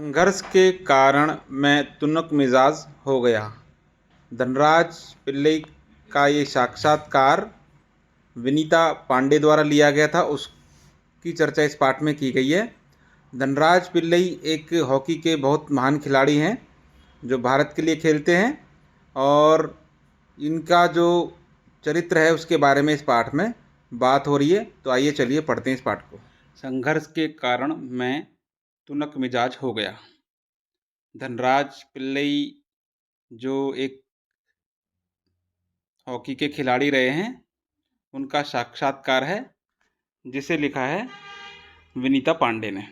संघर्ष के कारण मैं तुनक मिजाज हो गया। धनराज पिल्लई का ये साक्षात्कार विनीता पांडे द्वारा लिया गया था, उसकी चर्चा इस पाठ में की गई है। धनराज पिल्लई एक हॉकी के बहुत महान खिलाड़ी हैं जो भारत के लिए खेलते हैं, और इनका जो चरित्र है उसके बारे में इस पाठ में बात हो रही है। तो आइए चलिए पढ़ते हैं इस पाठ को। संघर्ष के कारण मैं तुनक मिजाज हो गया। धनराज पिल्लई जो एक हॉकी के खिलाड़ी रहे हैं, उनका साक्षात्कार है जिसे लिखा है विनीता पांडे ने।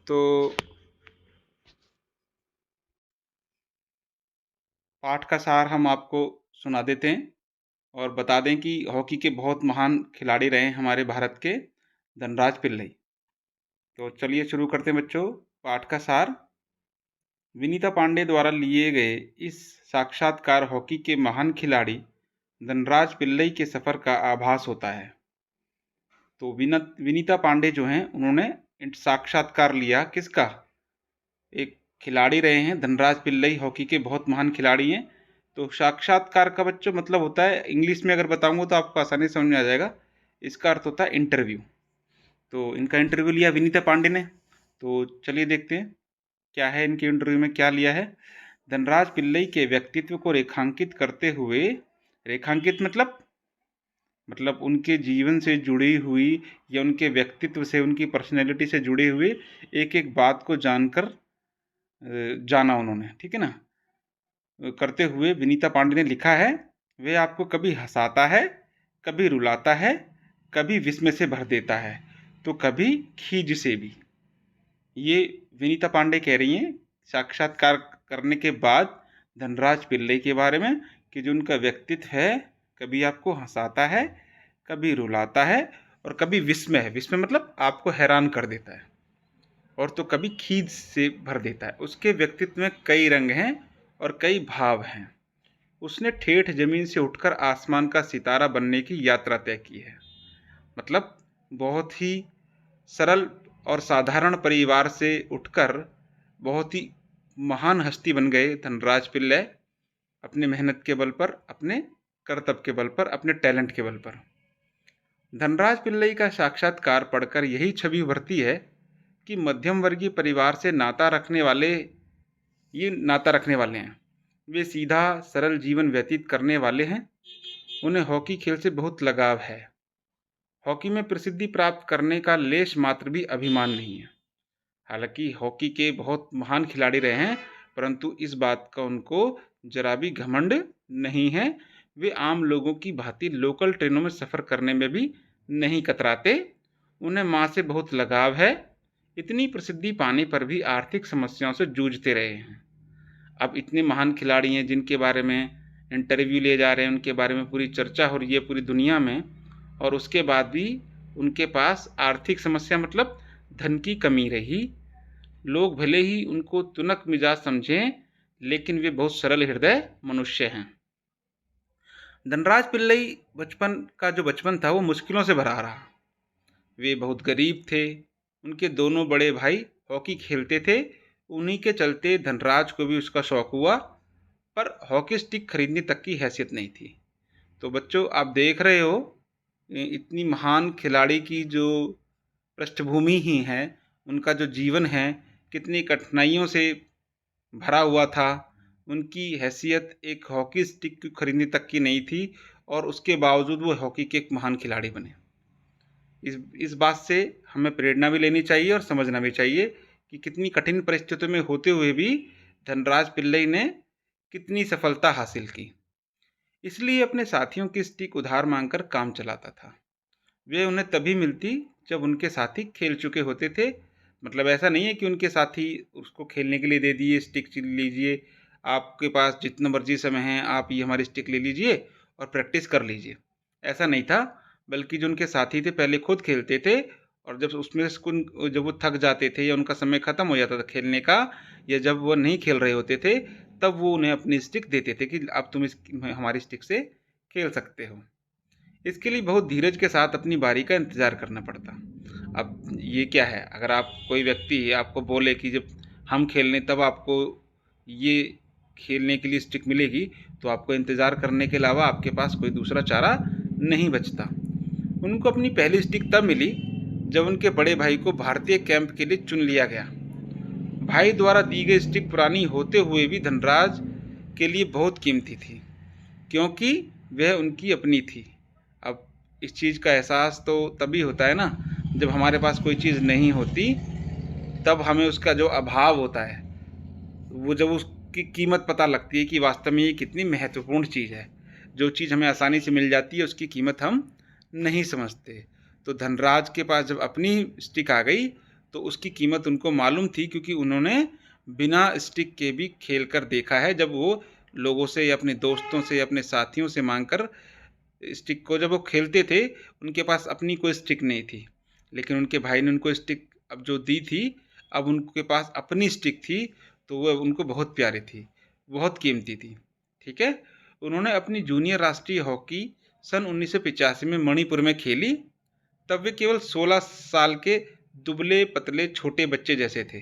तो पाठ का सार हम आपको सुना देते हैं और बता दें कि हॉकी के बहुत महान खिलाड़ी रहे हैं हमारे भारत के धनराज पिल्लई। तो चलिए शुरू करते हैं बच्चों पाठ का सार। विनीता पांडे द्वारा लिए गए इस साक्षात्कार हॉकी के महान खिलाड़ी धनराज पिल्लई के सफ़र का आभास होता है। तो विनीता पांडे जो हैं, उन्होंने साक्षात्कार लिया किसका? एक खिलाड़ी रहे हैं धनराज पिल्लई, हॉकी के बहुत महान खिलाड़ी हैं। तो साक्षात्कार का बच्चों मतलब होता है, इंग्लिश में अगर बताऊंगा तो आपको आसानी समझ में आ जाएगा, इसका अर्थ होता है इंटरव्यू। तो इनका इंटरव्यू लिया विनीता पांडे ने। तो चलिए देखते हैं क्या है इनके इंटरव्यू में, क्या लिया है। धनराज पिल्लई के व्यक्तित्व को रेखांकित करते हुए, रेखांकित मतलब उनके जीवन से जुड़ी हुई या उनके व्यक्तित्व से, उनकी पर्सनैलिटी से जुड़े हुए एक एक बात को जानकर जाना उन्होंने, ठीक है ना। करते हुए विनीता पांडे ने लिखा है, वे आपको कभी हंसाता है, कभी रुलाता है, कभी विस्मय से भर देता है, तो कभी खीज से भी। ये विनीता पांडे कह रही हैं साक्षात्कार करने के बाद धनराज पिल्लई के बारे में कि जो उनका व्यक्तित्व है, कभी आपको हंसाता है, कभी रुलाता है और कभी विस्मय है, विस्मय मतलब आपको हैरान कर देता है, और तो कभी खीज से भर देता है। उसके व्यक्तित्व में कई रंग हैं और कई भाव हैं। उसने ठेठ जमीन से उठकर आसमान का सितारा बनने की यात्रा तय की है। मतलब बहुत ही सरल और साधारण परिवार से उठकर बहुत ही महान हस्ती बन गए धनराज पिल्लई, अपने मेहनत के बल पर, अपने कर्तव्य के बल पर, अपने टैलेंट के बल पर। धनराज पिल्लई का साक्षात्कार पढ़कर यही छवि उभरती है कि मध्यम वर्गीय परिवार से नाता रखने वाले हैं। वे सीधा सरल जीवन व्यतीत करने वाले हैं। उन्हें हॉकी खेल से बहुत लगाव है। हॉकी में प्रसिद्धि प्राप्त करने का लेश मात्र भी अभिमान नहीं है। हालांकि हॉकी के बहुत महान खिलाड़ी रहे हैं, परंतु इस बात का उनको जरा भी घमंड नहीं है। वे आम लोगों की भांति लोकल ट्रेनों में सफ़र करने में भी नहीं कतराते। उन्हें माँ से बहुत लगाव है। इतनी प्रसिद्धि पाने पर भी आर्थिक समस्याओं से जूझते रहे हैं। अब इतने महान खिलाड़ी हैं जिनके बारे में इंटरव्यू लिए जा रहे हैं, उनके बारे में पूरी चर्चा हो रही है पूरी दुनिया में, और उसके बाद भी उनके पास आर्थिक समस्या मतलब धन की कमी रही। लोग भले ही उनको तुनक मिजाज समझें, लेकिन वे बहुत सरल हृदय मनुष्य हैं। धनराज पिल्लई जो बचपन था वो मुश्किलों से भरा रहा। वे बहुत गरीब थे। उनके दोनों बड़े भाई हॉकी खेलते थे। उन्हीं के चलते धनराज को भी उसका शौक हुआ, पर हॉकी स्टिक खरीदने तक की हैसियत नहीं थी। तो बच्चों आप देख रहे हो, इतनी महान खिलाड़ी की जो पृष्ठभूमि ही है, उनका जो जीवन है कितनी कठिनाइयों से भरा हुआ था। उनकी हैसियत एक हॉकी स्टिक खरीदने तक की नहीं थी, और उसके बावजूद वो हॉकी के एक महान खिलाड़ी बने। इस बात से हमें प्रेरणा भी लेनी चाहिए और समझना भी चाहिए कि कितनी कठिन परिस्थितियों में होते हुए भी धनराज पिल्लई ने कितनी सफलता हासिल की। इसलिए अपने साथियों की स्टिक उधार मांगकर काम चलाता था। वे उन्हें तभी मिलती जब उनके साथी खेल चुके होते थे। मतलब ऐसा नहीं है कि उनके साथी उसको खेलने के लिए दे दिए, स्टिक लीजिए, आपके पास जितना मर्जी समय है आप ये हमारी स्टिक ले लीजिए और प्रैक्टिस कर लीजिए, ऐसा नहीं था। बल्कि जो उनके साथी थे पहले खुद खेलते थे, और जब वो थक जाते थे या उनका समय ख़त्म हो जाता था खेलने का, या जब वो नहीं खेल रहे होते थे, तब वो उन्हें अपनी स्टिक देते थे कि अब तुम हमारी स्टिक से खेल सकते हो। इसके लिए बहुत धीरज के साथ अपनी बारी का इंतज़ार करना पड़ता। अब ये क्या है, अगर आप कोई व्यक्ति आपको बोले कि जब हम खेलने तब आपको ये खेलने के लिए स्टिक मिलेगी, तो आपको इंतज़ार करने के अलावा आपके पास कोई दूसरा चारा नहीं बचता। उनको अपनी पहली स्टिक तब मिली जब उनके बड़े भाई को भारतीय कैंप के लिए चुन लिया गया। भाई द्वारा दी गई स्टिक पुरानी होते हुए भी धनराज के लिए बहुत कीमती थी, क्योंकि वह उनकी अपनी थी। अब इस चीज़ का एहसास तो तभी होता है ना, जब हमारे पास कोई चीज़ नहीं होती, तब हमें उसका जो अभाव होता है, वो जब उसकी कीमत पता लगती है कि वास्तव में ये कितनी महत्वपूर्ण चीज़ है। जो चीज़ हमें आसानी से मिल जाती है उसकी कीमत हम नहीं समझते। तो धनराज के पास जब अपनी स्टिक आ गई तो उसकी कीमत उनको मालूम थी, क्योंकि उन्होंने बिना स्टिक के भी खेल कर देखा है। जब वो लोगों से या अपने दोस्तों से या अपने साथियों से मांग कर स्टिक को जब वो खेलते थे, उनके पास अपनी कोई स्टिक नहीं थी, लेकिन उनके भाई ने उनको स्टिक अब जो दी थी, अब उनके पास अपनी स्टिक थी, तो वह उनको बहुत प्यारी थी, बहुत कीमती थी। ठीक है। उन्होंने अपनी जूनियर राष्ट्रीय हॉकी सन 1985 में मणिपुर में खेली। तब वे केवल 16 साल के दुबले पतले छोटे बच्चे जैसे थे।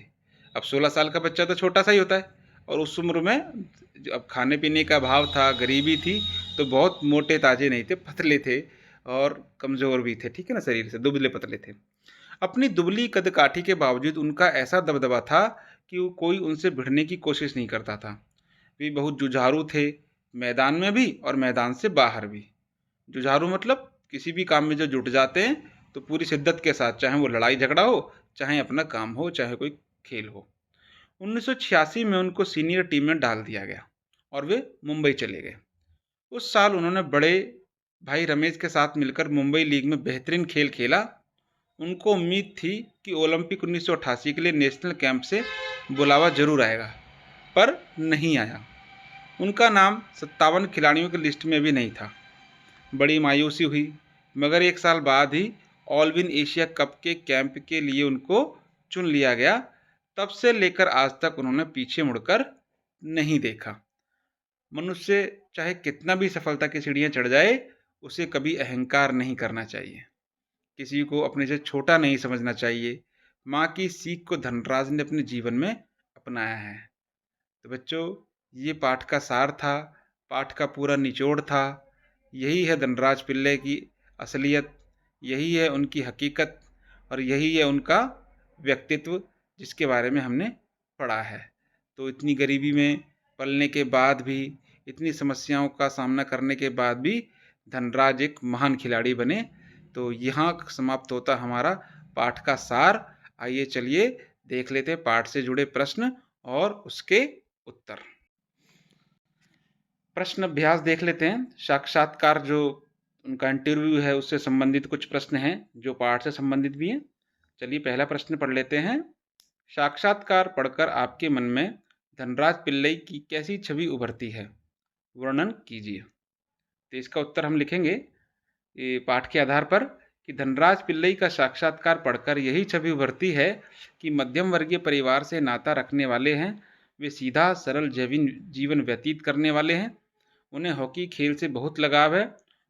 अब 16 साल का बच्चा तो छोटा सा ही होता है, और उस उम्र में अब खाने पीने का अभाव था, गरीबी थी, तो बहुत मोटे ताजे नहीं थे, पतले थे और कमज़ोर भी थे। ठीक है ना, शरीर से दुबले पतले थे। अपनी दुबली कदकाठी के बावजूद उनका ऐसा दबदबा था कि वो कोई उनसे भिड़ने की कोशिश नहीं करता था। वे बहुत जुझारू थे, मैदान में भी और मैदान से बाहर भी। जुझारू मतलब किसी भी काम में जो जुट जाते हैं तो पूरी शिद्दत के साथ, चाहे वो लड़ाई झगड़ा हो, चाहे अपना काम हो, चाहे कोई खेल हो। 1986 में उनको सीनियर टीम में डाल दिया गया और वे मुंबई चले गए। उस साल उन्होंने बड़े भाई रमेश के साथ मिलकर मुंबई लीग में बेहतरीन खेल खेला। उनको उम्मीद थी कि ओलंपिक 1988 के लिए नेशनल कैंप से बुलावा जरूर आएगा, पर नहीं आया। उनका नाम 57 खिलाड़ियों की लिस्ट में भी नहीं था। बड़ी मायूसी हुई, मगर एक साल बाद ही ऑलविन एशिया कप के कैंप के लिए उनको चुन लिया गया। तब से लेकर आज तक उन्होंने पीछे मुड़कर नहीं देखा। मनुष्य चाहे कितना भी सफलता की सीढ़ियाँ चढ़ जाए, उसे कभी अहंकार नहीं करना चाहिए, किसी को अपने से छोटा नहीं समझना चाहिए। माँ की सीख को धनराज ने अपने जीवन में अपनाया है। तो बच्चों, ये पाठ का सार था, पाठ का पूरा निचोड़ था। यही है धनराज पिल्लै की असलियत, यही है उनकी हकीकत, और यही है उनका व्यक्तित्व जिसके बारे में हमने पढ़ा है। तो इतनी गरीबी में पलने के बाद भी, इतनी समस्याओं का सामना करने के बाद भी धनराज एक महान खिलाड़ी बने। तो यहाँ समाप्त होता हमारा पाठ का सार। आइए चलिए देख लेते हैं पाठ से जुड़े प्रश्न और उसके उत्तर। प्रश्न अभ्यास देख लेते हैं। साक्षात्कार जो उनका इंटरव्यू है उससे संबंधित कुछ प्रश्न हैं जो पाठ से संबंधित भी हैं। चलिए पहला प्रश्न पढ़ लेते हैं। साक्षात्कार पढ़कर आपके मन में धनराज पिल्लै की कैसी छवि उभरती है, वर्णन कीजिए। तो इसका उत्तर हम लिखेंगे ये पाठ के आधार पर कि धनराज पिल्लै का साक्षात्कार पढ़कर यही छवि उभरती है कि मध्यम वर्गीय परिवार से नाता रखने वाले हैं। वे सीधा सरल जीवन व्यतीत करने वाले हैं। उन्हें हॉकी खेल से बहुत लगाव है।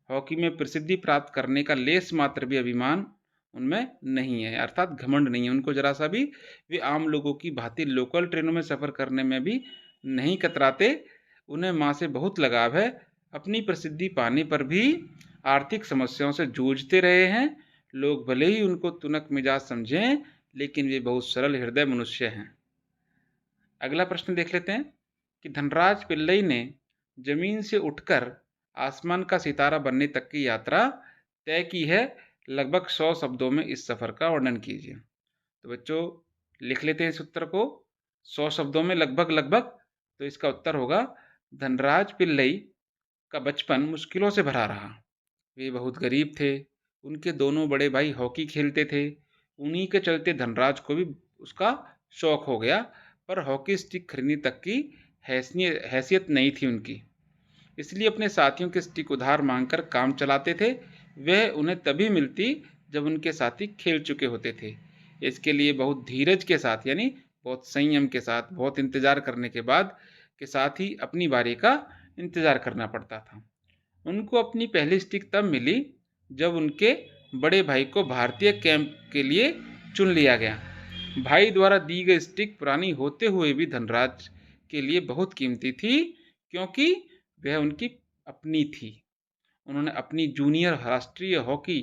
हॉकी में प्रसिद्धि प्राप्त करने का लेस मात्र भी अभिमान उनमें नहीं है, अर्थात घमंड नहीं है उनको जरा सा भी। वे आम लोगों की भांति लोकल ट्रेनों में सफ़र करने में भी नहीं कतराते। उन्हें माँ से बहुत लगाव है। अपनी प्रसिद्धि पाने पर भी आर्थिक समस्याओं से जूझते रहे हैं। लोग भले ही उनको तुनक मिजाज समझें, लेकिन वे बहुत सरल हृदय मनुष्य हैं। अगला प्रश्न देख लेते हैं कि धनराज पिल्लै ने जमीन से उठकर आसमान का सितारा बनने तक की यात्रा तय की है। लगभग 100 शब्दों में इस सफ़र का वर्णन कीजिए। तो बच्चों लिख लेते हैं इस उत्तर को 100 शब्दों में लगभग लगभग। तो इसका उत्तर होगा धनराज पिल्लै का बचपन मुश्किलों से भरा रहा। वे बहुत गरीब थे। उनके दोनों बड़े भाई हॉकी खेलते थे। उन्हीं के चलते धनराज को भी उसका शौक हो गया, पर हॉकी स्टिक खरीदने तक की हैसियत नहीं थी उनकी। इसलिए अपने साथियों के स्टिक उधार मांगकर काम चलाते थे। वह उन्हें तभी मिलती जब उनके साथी खेल चुके होते थे। इसके लिए बहुत धीरज के साथ, यानी बहुत संयम के साथ, बहुत इंतज़ार करने के बाद के साथ ही अपनी बारी का इंतज़ार करना पड़ता था। उनको अपनी पहली स्टिक तब मिली जब उनके बड़े भाई को भारतीय कैंप के लिए चुन लिया गया। भाई द्वारा दी गई स्टिक पुरानी होते हुए भी धनराज के लिए बहुत कीमती थी, क्योंकि वह उनकी अपनी थी। उन्होंने अपनी जूनियर राष्ट्रीय हॉकी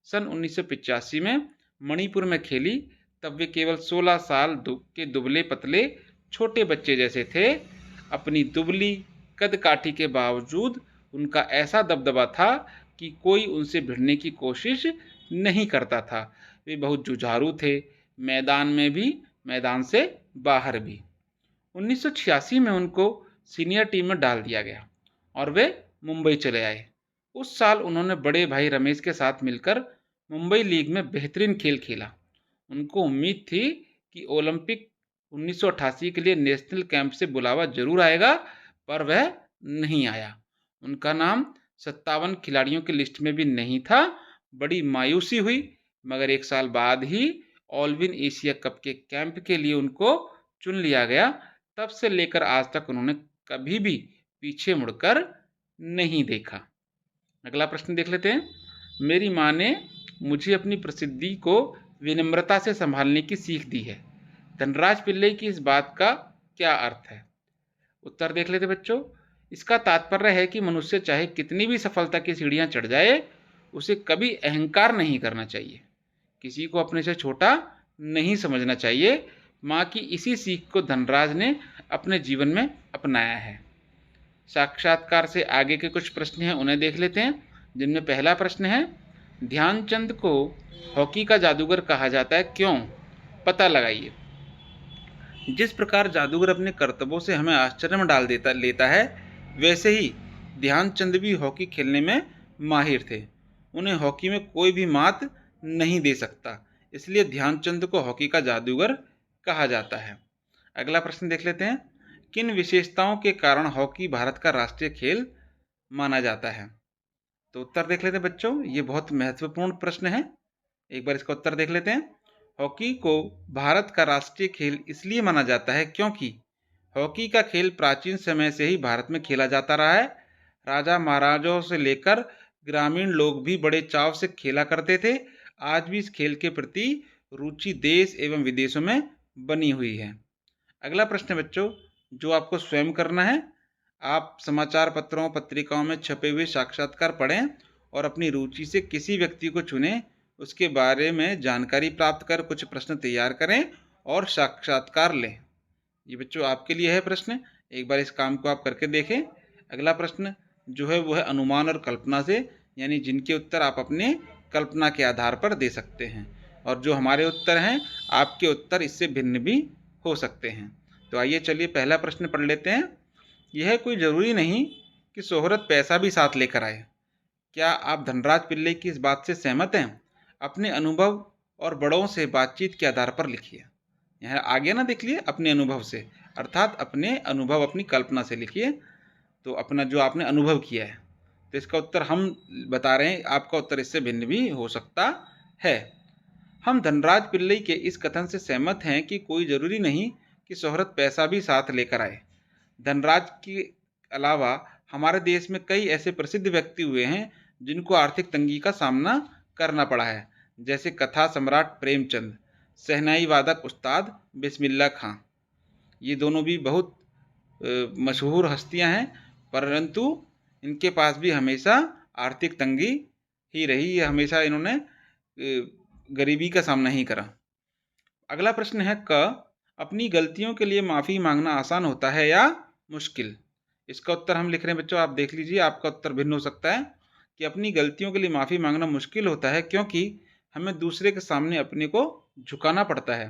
सन 1985 में मणिपुर में खेली। तब वे केवल 16 साल के दुबले पतले छोटे बच्चे जैसे थे। अपनी दुबली कदकाठी के बावजूद उनका ऐसा दबदबा था कि कोई उनसे भिड़ने की कोशिश नहीं करता था। वे बहुत जुझारू थे, मैदान में भी, मैदान से बाहर भी। 1986 में उनको सीनियर टीम में डाल दिया गया और वे मुंबई चले आए। उस साल उन्होंने बड़े भाई रमेश के साथ मिलकर मुंबई लीग में बेहतरीन खेल खेला। उनको उम्मीद थी कि ओलंपिक 1988 के लिए नेशनल कैंप से बुलावा जरूर आएगा, पर वह नहीं आया। उनका नाम 57 खिलाड़ियों की लिस्ट में भी नहीं था। बड़ी मायूसी हुई, मगर एक साल बाद ही ऑलविन एशिया कप के कैंप के लिए उनको चुन लिया गया। तब से लेकर आज तक उन्होंने कभी भी पीछे मुड़कर नहीं देखा। अगला प्रश्न देख लेते हैं। मेरी माँ ने मुझे अपनी प्रसिद्धि को विनम्रता से संभालने की सीख दी है। धनराज पिल्लई की इस बात का क्या अर्थ है? उत्तर देख लेते बच्चों। इसका तात्पर्य है कि मनुष्य चाहे कितनी भी सफलता की सीढ़ियां चढ़ जाए, उसे कभी अहंकार नहीं करना चाहिए। किसी को अपने से छोटा नहीं समझना चाहिए। माँ की इसी सीख को धनराज ने अपने जीवन में अपनाया है। साक्षात्कार से आगे के कुछ प्रश्न हैं, उन्हें देख लेते हैं। जिनमें पहला प्रश्न है, ध्यानचंद को हॉकी का जादूगर कहा जाता है, क्यों? पता लगाइए। जिस प्रकार जादूगर अपने करतबों से हमें आश्चर्य में डाल लेता है, वैसे ही ध्यानचंद भी हॉकी खेलने में माहिर थे। उन्हें हॉकी में कोई भी मात नहीं दे सकता, इसलिए ध्यानचंद को हॉकी का जादूगर कहा जाता है। अगला प्रश्न देख लेते हैं। किन विशेषताओं के कारण हॉकी भारत का राष्ट्रीय खेल माना जाता है? तो उत्तर देख लेते हैं बच्चों। ये बहुत महत्वपूर्ण प्रश्न है, एक बार इसका उत्तर देख लेते हैं। हॉकी को भारत का राष्ट्रीय खेल इसलिए माना जाता है क्योंकि हॉकी का खेल प्राचीन समय से ही भारत में खेला जाता रहा है। राजा महाराजाओं से लेकर ग्रामीण लोग भी बड़े चाव से खेला करते थे। आज भी इस खेल के प्रति रुचि देश एवं विदेशों में बनी हुई है। अगला प्रश्न बच्चों, जो आपको स्वयं करना है, आप समाचार पत्रों पत्रिकाओं में छपे हुए साक्षात्कार पढ़ें और अपनी रुचि से किसी व्यक्ति को चुनें, उसके बारे में जानकारी प्राप्त कर कुछ प्रश्न तैयार करें और साक्षात्कार लें। ये बच्चों आपके लिए है प्रश्न, एक बार इस काम को आप करके देखें। अगला प्रश्न जो है वो है अनुमान और कल्पना से, यानी जिनके उत्तर आप अपने कल्पना के आधार पर दे सकते हैं, और जो हमारे उत्तर हैं आपके उत्तर इससे भिन्न भी हो सकते हैं। तो आइए चलिए पहला प्रश्न पढ़ लेते हैं। यह कोई ज़रूरी नहीं कि शोहरत पैसा भी साथ लेकर आए। क्या आप धनराज पिल्लई की इस बात से सहमत हैं? अपने अनुभव और बड़ों से बातचीत के आधार पर लिखिए। यहाँ आगे ना देख लिए, अपने अनुभव से, अर्थात अपने अनुभव अपनी कल्पना से लिखिए। तो अपना जो आपने अनुभव किया है, तो इसका उत्तर हम बता रहे हैं, आपका उत्तर इससे भिन्न भी हो सकता है। हम धनराज पिल्लई के इस कथन से सहमत हैं कि कोई ज़रूरी नहीं कि शोहरत पैसा भी साथ लेकर आए। धनराज के अलावा हमारे देश में कई ऐसे प्रसिद्ध व्यक्ति हुए हैं जिनको आर्थिक तंगी का सामना करना पड़ा है, जैसे कथा सम्राट प्रेमचंद, शहनाई वादक उस्ताद बिस्मिल्लाह खां। ये दोनों भी बहुत मशहूर हस्तियां हैं, परंतु इनके पास भी हमेशा आर्थिक तंगी ही रही है, हमेशा इन्होंने गरीबी का सामना ही करा। अगला प्रश्न है क, अपनी गलतियों के लिए माफ़ी मांगना आसान होता है या मुश्किल? इसका उत्तर हम लिख रहे हैं बच्चों, आप देख लीजिए, आपका उत्तर भिन्न हो सकता है। कि अपनी गलतियों के लिए माफ़ी मांगना मुश्किल होता है क्योंकि हमें दूसरे के सामने अपने को झुकाना पड़ता है।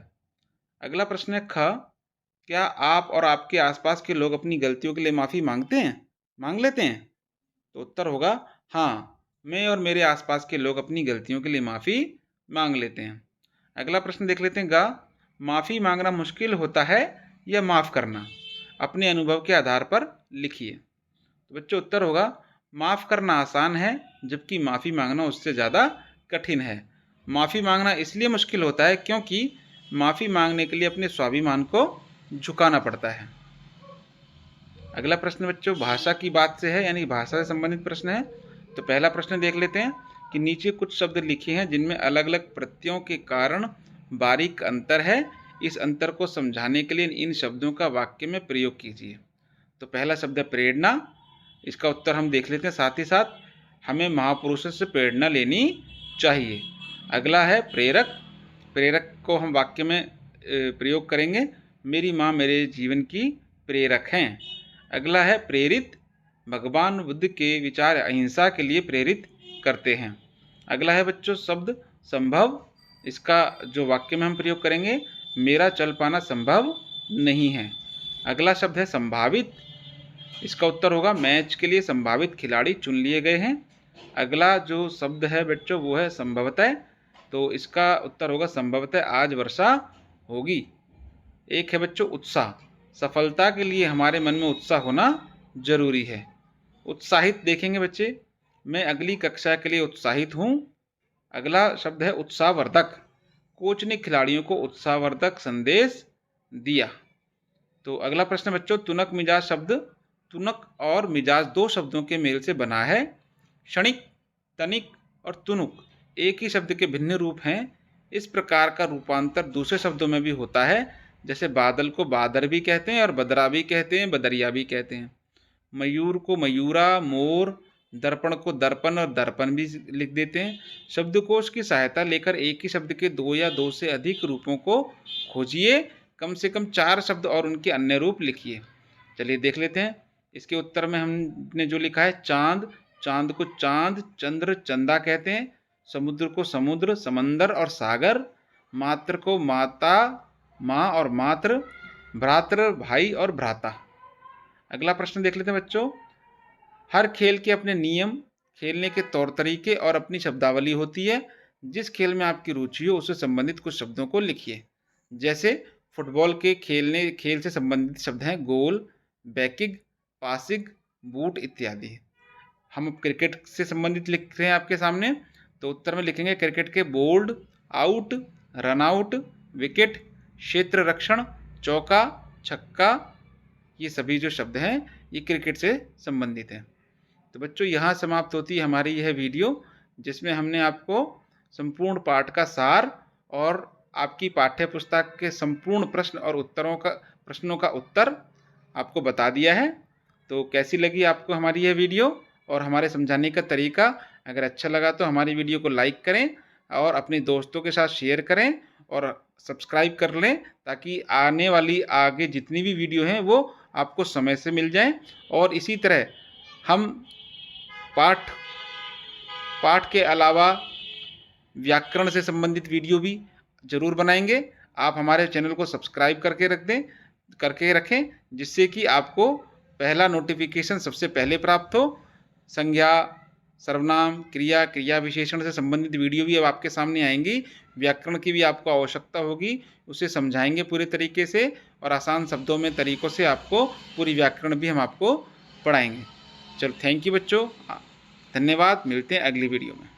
अगला प्रश्न है ख, क्या आप और आपके आसपास के लोग अपनी गलतियों के लिए माफ़ी मांग लेते हैं? तो उत्तर होगा हाँ, मैं और मेरे आसपास के लोग अपनी गलतियों के लिए माफ़ी मांग लेते हैं। अगला प्रश्न देख लेते हैं गा, माफ़ी मांगना मुश्किल होता है या माफ़ करना? अपने अनुभव के आधार पर लिखिए। तो बच्चों उत्तर होगा माफ़ करना आसान है, जबकि माफ़ी मांगना उससे ज़्यादा कठिन है। माफ़ी मांगना इसलिए मुश्किल होता है क्योंकि माफ़ी मांगने के लिए अपने स्वाभिमान को झुकाना पड़ता है। अगला प्रश्न बच्चों भाषा की बात से है, यानी भाषा से संबंधित प्रश्न है। तो पहला प्रश्न देख लेते हैं कि नीचे कुछ शब्द लिखे हैं जिनमें अलग अलग प्रत्ययों के कारण बारीक अंतर है, इस अंतर को समझाने के लिए इन शब्दों का वाक्य में प्रयोग कीजिए। तो पहला शब्द है प्रेरणा, इसका उत्तर हम देख लेते हैं। साथ ही साथ हमें महापुरुषों से प्रेरणा लेनी चाहिए। अगला है प्रेरक, प्रेरक को हम वाक्य में प्रयोग करेंगे, मेरी माँ मेरे जीवन की प्रेरक हैं। अगला है प्रेरित, भगवान बुद्ध के विचार अहिंसा के लिए प्रेरित करते हैं। अगला है बच्चों शब्द संभव, इसका जो वाक्य में हम प्रयोग करेंगे, मेरा चल पाना संभव नहीं है। अगला शब्द है संभावित, इसका उत्तर होगा मैच के लिए संभावित खिलाड़ी चुन लिए गए हैं। अगला जो शब्द है बच्चों वो है संभवतः, तो इसका उत्तर होगा संभवतः आज वर्षा होगी। एक है बच्चों उत्साह, सफलता के लिए हमारे मन में उत्साह होना जरूरी है। उत्साहित देखेंगे बच्चे, मैं अगली कक्षा के लिए उत्साहित हूँ। अगला शब्द है उत्साहवर्धक, कोच ने खिलाड़ियों को उत्साहवर्धक संदेश दिया। तो अगला प्रश्न बच्चों तुनक मिजाज शब्द, तुनक और मिजाज दो शब्दों के मेल से बना है। क्षणिक, तनिक और तुनुक एक ही शब्द के भिन्न रूप हैं। इस प्रकार का रूपांतर दूसरे शब्दों में भी होता है, जैसे बादल को बादर भी कहते हैं और बदरा भी कहते हैं, बदरिया भी कहते हैं। मयूर को मयूरा, मोर, दर्पण को दर्पण और दर्पण भी लिख देते हैं। शब्दकोश की सहायता लेकर एक ही शब्द के दो या दो से अधिक रूपों को खोजिए, कम से कम 4 शब्द और उनके अन्य रूप लिखिए। चलिए देख लेते हैं। इसके उत्तर में हमने जो लिखा है चांद, चांद को चांद, चंद्र, चंदा कहते हैं। समुद्र को समुद्र, समंदर और सागर। मात्र को माता, माँ और मात्र। भ्रातृ भाई और भ्राता। अगला प्रश्न देख लेते हैं बच्चों। हर खेल के अपने नियम, खेलने के तौर तरीके और अपनी शब्दावली होती है। जिस खेल में आपकी रुचि हो उससे संबंधित कुछ शब्दों को लिखिए। जैसे फुटबॉल के खेल से संबंधित शब्द हैं गोल, बैकिंग, पासिंग, बूट इत्यादि। हम क्रिकेट से संबंधित लिख रहे हैं आपके सामने, तो उत्तर में लिखेंगे क्रिकेट के bowled, out, run out, wicket, क्षेत्र रक्षण, चौका, छक्का, ये सभी जो शब्द हैं ये क्रिकेट से संबंधित हैं। तो बच्चों यहाँ समाप्त होती है हमारी यह वीडियो, जिसमें हमने आपको संपूर्ण पाठ का सार और आपकी पाठ्य पुस्तक के संपूर्ण प्रश्न और प्रश्नों का उत्तर आपको बता दिया है। तो कैसी लगी आपको हमारी यह वीडियो और हमारे समझाने का तरीका? अगर अच्छा लगा तो हमारी वीडियो को लाइक करें और अपने दोस्तों के साथ शेयर करें और सब्सक्राइब कर लें, ताकि आने वाली आगे जितनी भी वीडियो हैं वो आपको समय से मिल जाएं। और इसी तरह हम पाठ के अलावा व्याकरण से संबंधित वीडियो भी ज़रूर बनाएंगे। आप हमारे चैनल को सब्सक्राइब करके रखें, जिससे कि आपको पहला नोटिफिकेशन सबसे पहले प्राप्त हो। संज्ञा, सर्वनाम, क्रिया, क्रिया विशेषण से संबंधित वीडियो भी अब आपके सामने आएंगी। व्याकरण की भी आपको आवश्यकता होगी, उसे समझाएंगे पूरे तरीके से और आसान शब्दों में तरीकों से आपको पूरी व्याकरण भी हम आपको पढ़ाएंगे। चलो थैंक यू बच्चों, धन्यवाद। मिलते हैं अगली वीडियो में।